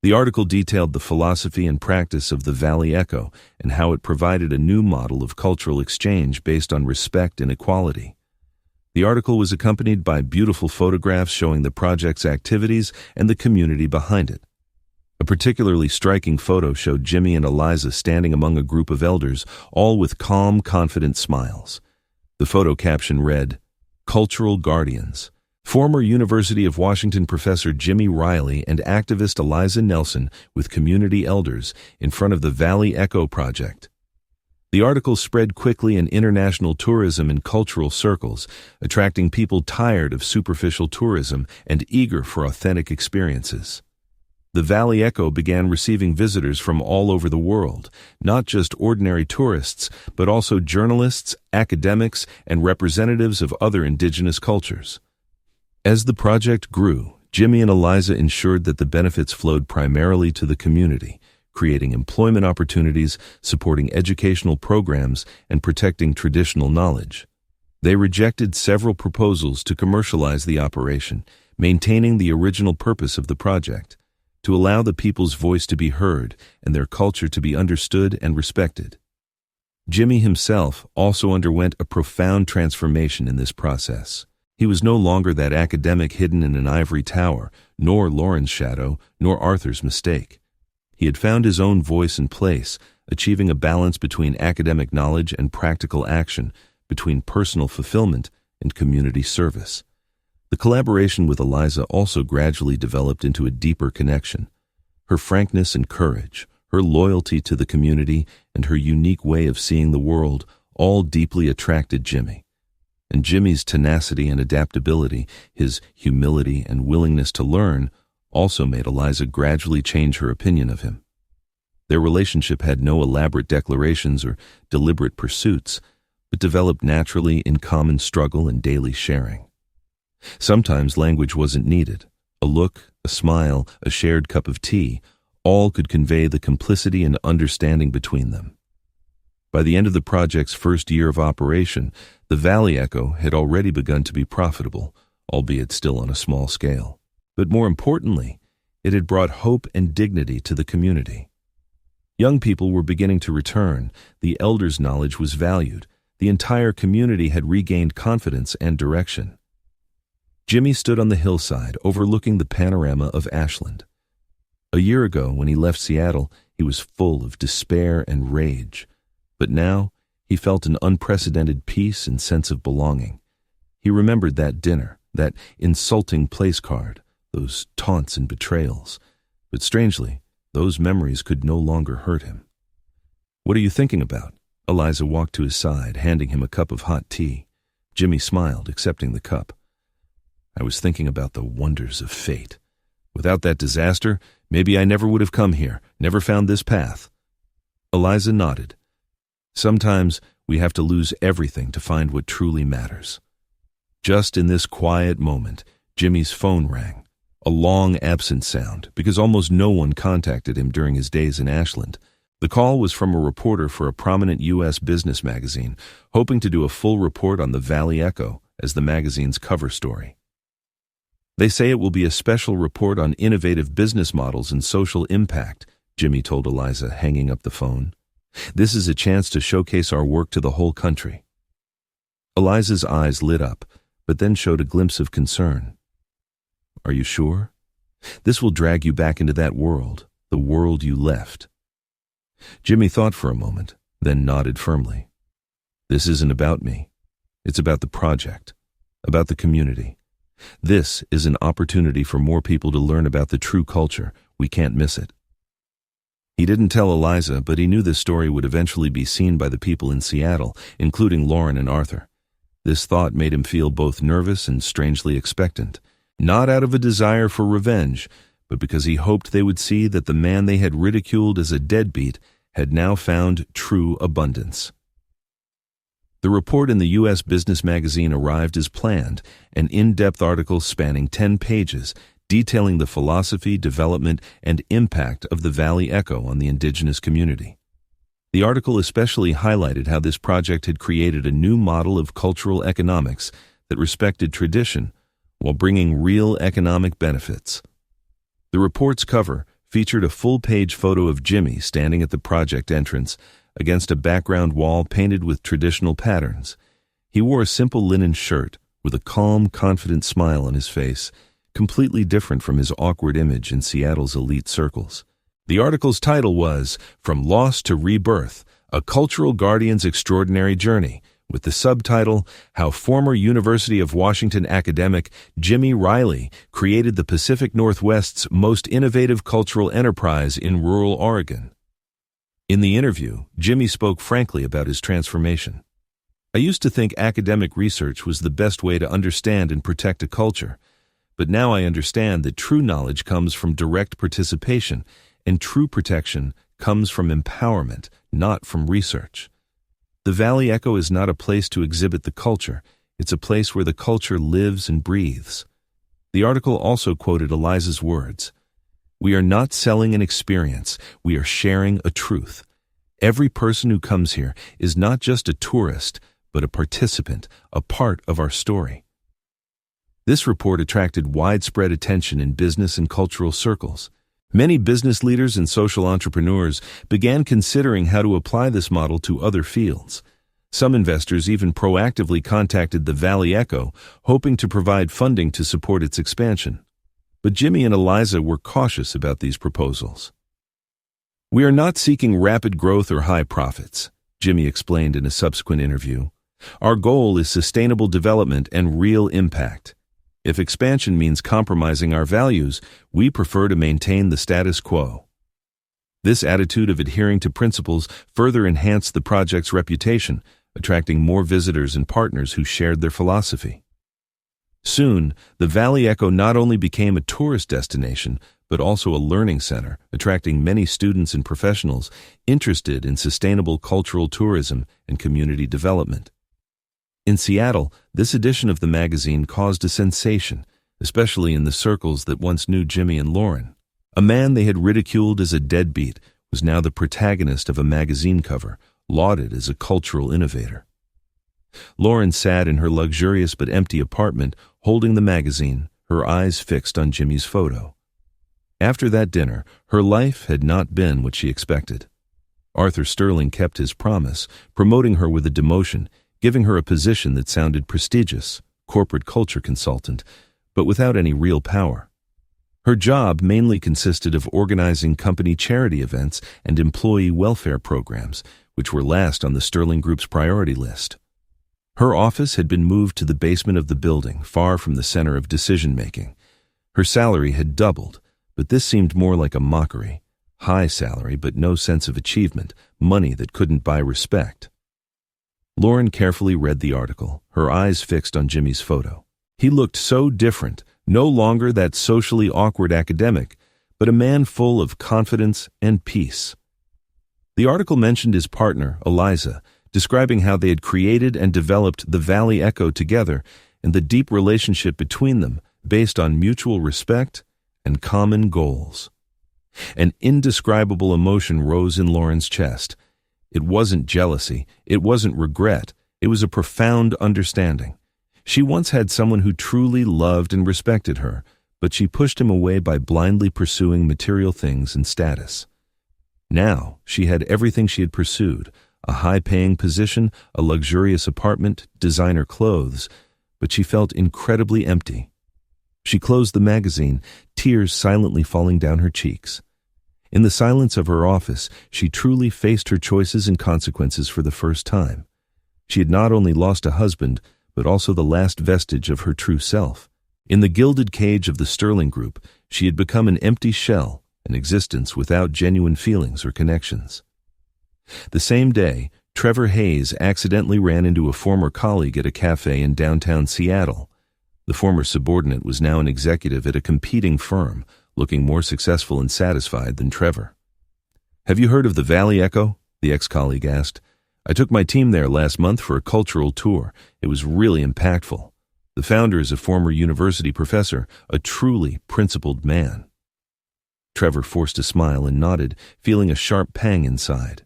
The article detailed the philosophy and practice of the Valley Echo and how it provided a new model of cultural exchange based on respect and equality. The article was accompanied by beautiful photographs showing the project's activities and the community behind it. A particularly striking photo showed Jimmy and Eliza standing among a group of elders, all with calm, confident smiles. The photo caption read, Cultural Guardians. Former University of Washington professor Jimmy Riley and activist Eliza Nelson with community elders in front of the Valley Echo Project. The article spread quickly in international tourism and cultural circles, attracting people tired of superficial tourism and eager for authentic experiences. The Valley Echo began receiving visitors from all over the world, not just ordinary tourists, but also journalists, academics, and representatives of other indigenous cultures. As the project grew, Jimmy and Eliza ensured that the benefits flowed primarily to the community, creating employment opportunities, supporting educational programs, and protecting traditional knowledge. They rejected several proposals to commercialize the operation, maintaining the original purpose of the project, to allow the people's voice to be heard and their culture to be understood and respected. Jimmy himself also underwent a profound transformation in this process. He was no longer that academic hidden in an ivory tower, nor Lauren's shadow, nor Arthur's mistake. He had found his own voice and place, achieving a balance between academic knowledge and practical action, between personal fulfillment and community service. The collaboration with Eliza also gradually developed into a deeper connection. Her frankness and courage, her loyalty to the community, and her unique way of seeing the world all deeply attracted Jimmy. And Jimmy's tenacity and adaptability, his humility and willingness to learn, also made Eliza gradually change her opinion of him. Their relationship had no elaborate declarations or deliberate pursuits, but developed naturally in common struggle and daily sharing. Sometimes language wasn't needed. A look, a smile, a shared cup of tea, all could convey the complicity and understanding between them. By the end of the project's first year of operation, the Valley Echo had already begun to be profitable, albeit still on a small scale. But more importantly, it had brought hope and dignity to the community. Young people were beginning to return, the elders' knowledge was valued, the entire community had regained confidence and direction. Jimmy stood on the hillside overlooking the panorama of Ashland. A year ago, when he left Seattle, he was full of despair and rage. But now, he felt an unprecedented peace and sense of belonging. He remembered that dinner, that insulting place card, those taunts and betrayals. But strangely, those memories could no longer hurt him. "What are you thinking about?" Eliza walked to his side, handing him a cup of hot tea. Jimmy smiled, accepting the cup. "I was thinking about the wonders of fate. Without that disaster, maybe I never would have come here, never found this path." Eliza nodded. "Sometimes we have to lose everything to find what truly matters." Just in this quiet moment, Jimmy's phone rang, a long absent sound, because almost no one contacted him during his days in Ashland. The call was from a reporter for a prominent U.S. business magazine, hoping to do a full report on the Valley Echo as the magazine's cover story. "They say it will be a special report on innovative business models and social impact," Jimmy told Eliza, hanging up the phone. "This is a chance to showcase our work to the whole country." Eliza's eyes lit up, but then showed a glimpse of concern. "Are you sure? This will drag you back into that world, the world you left." Jimmy thought for a moment, then nodded firmly. "This isn't about me. It's about the project, about the community. This is an opportunity for more people to learn about the true culture. We can't miss it." He didn't tell Eliza, but he knew this story would eventually be seen by the people in Seattle, including Lauren and Arthur. This thought made him feel both nervous and strangely expectant, not out of a desire for revenge, but because he hoped they would see that the man they had ridiculed as a deadbeat had now found true abundance. The report in the U.S. business magazine arrived as planned, an in-depth article spanning 10 pages, detailing the philosophy, development, and impact of the Valley Echo on the indigenous community. The article especially highlighted how this project had created a new model of cultural economics that respected tradition while bringing real economic benefits. The report's cover featured a full-page photo of Jimmy standing at the project entrance against a background wall painted with traditional patterns. He wore a simple linen shirt with a calm, confident smile on his face, completely different from his awkward image in Seattle's elite circles. The article's title was "From Loss to Rebirth, A Cultural Guardian's Extraordinary Journey," with the subtitle, "How Former University of Washington academic Jimmy Riley Created the Pacific Northwest's Most Innovative Cultural Enterprise in Rural Oregon." In the interview, Jimmy spoke frankly about his transformation. "I used to think academic research was the best way to understand and protect a culture, But now I understand that true knowledge comes from direct participation, and true protection comes from empowerment, not from research. The Valley Echo is not a place to exhibit the culture. It's a place where the culture lives and breathes. The article also quoted Eliza's words. "We are not selling an experience. We are sharing a truth. Every person who comes here is not just a tourist, but a participant, a part of our story." This report attracted widespread attention in business and cultural circles. Many business leaders and social entrepreneurs began considering how to apply this model to other fields. Some investors even proactively contacted the Valley Echo, hoping to provide funding to support its expansion. But Jimmy and Eliza were cautious about these proposals. "We are not seeking rapid growth or high profits," Jimmy explained in a subsequent interview. "Our goal is sustainable development and real impact. If expansion means compromising our values, we prefer to maintain the status quo." This attitude of adhering to principles further enhanced the project's reputation, attracting more visitors and partners who shared their philosophy. Soon, the Valley Echo not only became a tourist destination, but also a learning center, attracting many students and professionals interested in sustainable cultural tourism and community development. In Seattle, this edition of the magazine caused a sensation, especially in the circles that once knew Jimmy and Lauren. A man they had ridiculed as a deadbeat was now the protagonist of a magazine cover, lauded as a cultural innovator. Lauren sat in her luxurious but empty apartment, holding the magazine, her eyes fixed on Jimmy's photo. After that dinner, her life had not been what she expected. Arthur Sterling kept his promise, promoting her with a demotion, giving her a position that sounded prestigious, corporate culture consultant, but without any real power. Her job mainly consisted of organizing company charity events and employee welfare programs, which were last on the Sterling Group's priority list. Her office had been moved to the basement of the building, far from the center of decision-making. Her salary had doubled, but this seemed more like a mockery. High salary, but no sense of achievement, money that couldn't buy respect. Lauren carefully read the article, her eyes fixed on Jimmy's photo. He looked so different, no longer that socially awkward academic, but a man full of confidence and peace. The article mentioned his partner, Eliza, describing how they had created and developed the Valley Echo together and the deep relationship between them based on mutual respect and common goals. An indescribable emotion rose in Lauren's chest. It wasn't jealousy, it wasn't regret, it was a profound understanding. She once had someone who truly loved and respected her, but she pushed him away by blindly pursuing material things and status. Now, she had everything she had pursued, a high-paying position, a luxurious apartment, designer clothes, but she felt incredibly empty. She closed the magazine, tears silently falling down her cheeks. In the silence of her office, she truly faced her choices and consequences for the first time. She had not only lost a husband, but also the last vestige of her true self. In the gilded cage of the Sterling Group, she had become an empty shell, an existence without genuine feelings or connections. The same day, Trevor Hayes accidentally ran into a former colleague at a cafe in downtown Seattle. The former subordinate was now an executive at a competing firm, looking more successful and satisfied than Trevor. "Have you heard of the Valley Echo?" the ex-colleague asked. "I took my team there last month for a cultural tour. It was really impactful. The founder is a former university professor, a truly principled man." Trevor forced a smile and nodded, feeling a sharp pang inside.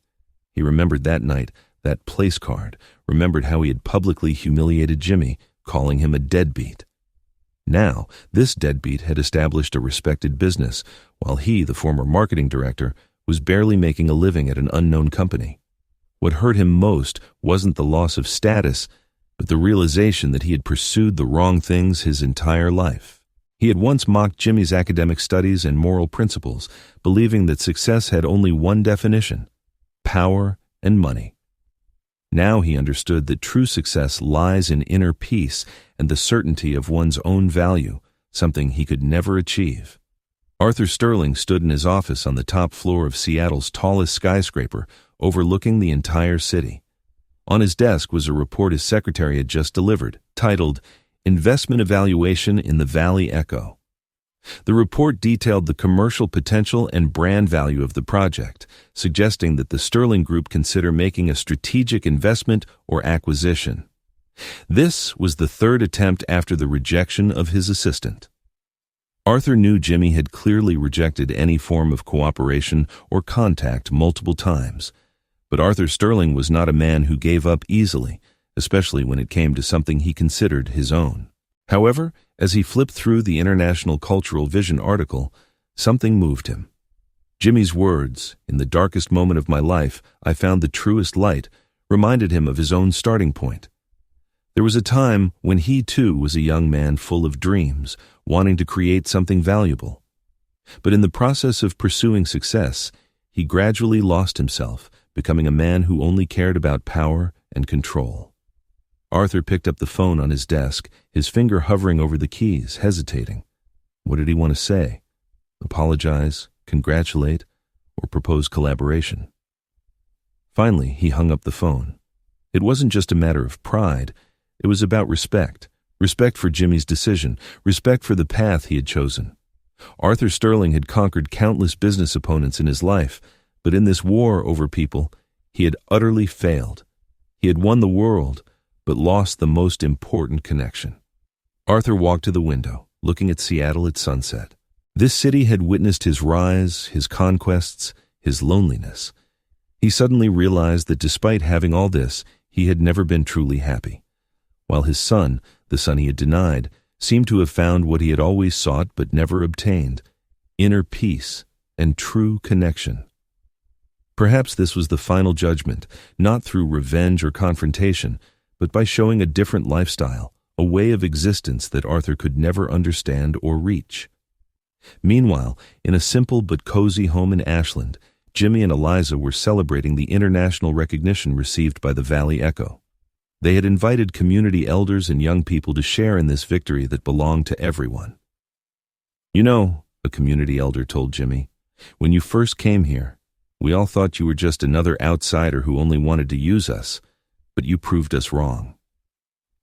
He remembered that night, that place card, remembered how he had publicly humiliated Jimmy, calling him a deadbeat. Now, this deadbeat had established a respected business, while he, the former marketing director, was barely making a living at an unknown company. What hurt him most wasn't the loss of status, but the realization that he had pursued the wrong things his entire life. He had once mocked Jimmy's academic studies and moral principles, believing that success had only one definition: power and money. Now he understood that true success lies in inner peace and the certainty of one's own value, something he could never achieve. Arthur Sterling stood in his office on the top floor of Seattle's tallest skyscraper, overlooking the entire city. On his desk was a report his secretary had just delivered, titled, Investment Evaluation in the Valley Echo. The report detailed the commercial potential and brand value of the project, suggesting that the Sterling Group consider making a strategic investment or acquisition. This was the third attempt after the rejection of his assistant. Arthur knew Jimmy had clearly rejected any form of cooperation or contact multiple times, but Arthur Sterling was not a man who gave up easily, especially when it came to something he considered his own. However, as he flipped through the International Cultural Vision article, something moved him. Jimmy's words, "In the darkest moment of my life, I found the truest light," reminded him of his own starting point. There was a time when he too was a young man full of dreams, wanting to create something valuable. But in the process of pursuing success, he gradually lost himself, becoming a man who only cared about power and control. Arthur picked up the phone on his desk, his finger hovering over the keys, hesitating. What did he want to say? Apologize, congratulate, or propose collaboration? Finally, he hung up the phone. It wasn't just a matter of pride. It was about respect. Respect for Jimmy's decision, respect for the path he had chosen. Arthur Sterling had conquered countless business opponents in his life, but in this war over people, he had utterly failed. He had won the world, but lost the most important connection. Arthur walked to the window, looking at Seattle at sunset. This city had witnessed his rise, his conquests, his loneliness. He suddenly realized that despite having all this, he had never been truly happy. While his son, the son he had denied, seemed to have found what he had always sought but never obtained, inner peace and true connection. Perhaps this was the final judgment, not through revenge or confrontation, but by showing a different lifestyle, a way of existence that Arthur could never understand or reach. Meanwhile, in a simple but cozy home in Ashland, Jimmy and Eliza were celebrating the international recognition received by the Valley Echo. They had invited community elders and young people to share in this victory that belonged to everyone. "You know," a community elder told Jimmy, "when you first came here, we all thought you were just another outsider who only wanted to use us, but you proved us wrong.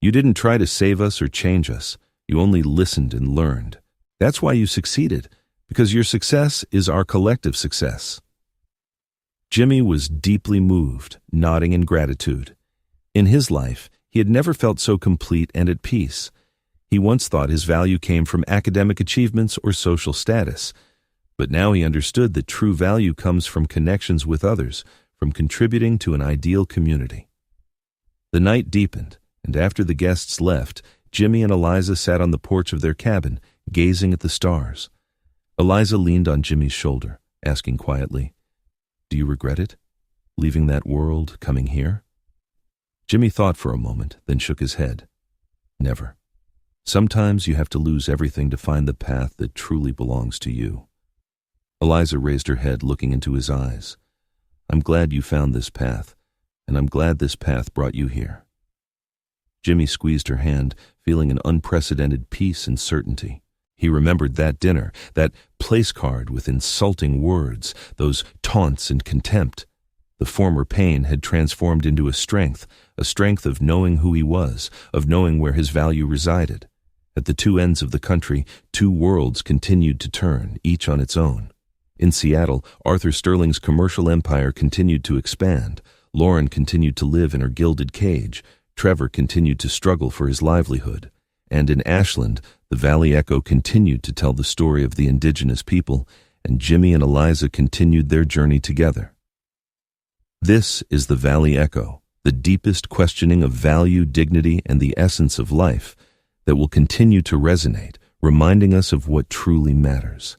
You didn't try to save us or change us. You only listened and learned. That's why you succeeded, because your success is our collective success." Jimmy was deeply moved, nodding in gratitude. In his life, he had never felt so complete and at peace. He once thought his value came from academic achievements or social status, but now he understood that true value comes from connections with others, from contributing to an ideal community. The night deepened, and after the guests left, Jimmy and Eliza sat on the porch of their cabin, gazing at the stars. Eliza leaned on Jimmy's shoulder, asking quietly, "Do you regret it? Leaving that world, coming here?" Jimmy thought for a moment, then shook his head. "Never. Sometimes you have to lose everything to find the path that truly belongs to you." Eliza raised her head, looking into his eyes. "I'm glad you found this path, and I'm glad this path brought you here." Jimmy squeezed her hand, feeling an unprecedented peace and certainty. He remembered that dinner, that place card with insulting words, those taunts and contempt. The former pain had transformed into a strength of knowing who he was, of knowing where his value resided. At the two ends of the country, two worlds continued to turn, each on its own. In Seattle, Arthur Sterling's commercial empire continued to expand. Lauren continued to live in her gilded cage. Trevor continued to struggle for his livelihood. And in Ashland, the Valley Echo continued to tell the story of the indigenous people, and Jimmy and Eliza continued their journey together. This is the Valley Echo, the deepest questioning of value, dignity, and the essence of life that will continue to resonate, reminding us of what truly matters.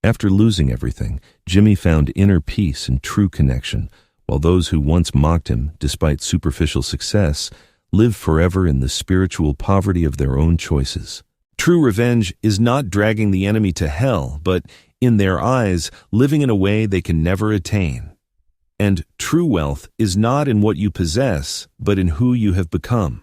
After losing everything, Jimmy found inner peace and true connection, while those who once mocked him, despite superficial success, live forever in the spiritual poverty of their own choices. True revenge is not dragging the enemy to hell, but, in their eyes, living in a way they can never attain. And true wealth is not in what you possess, but in who you have become.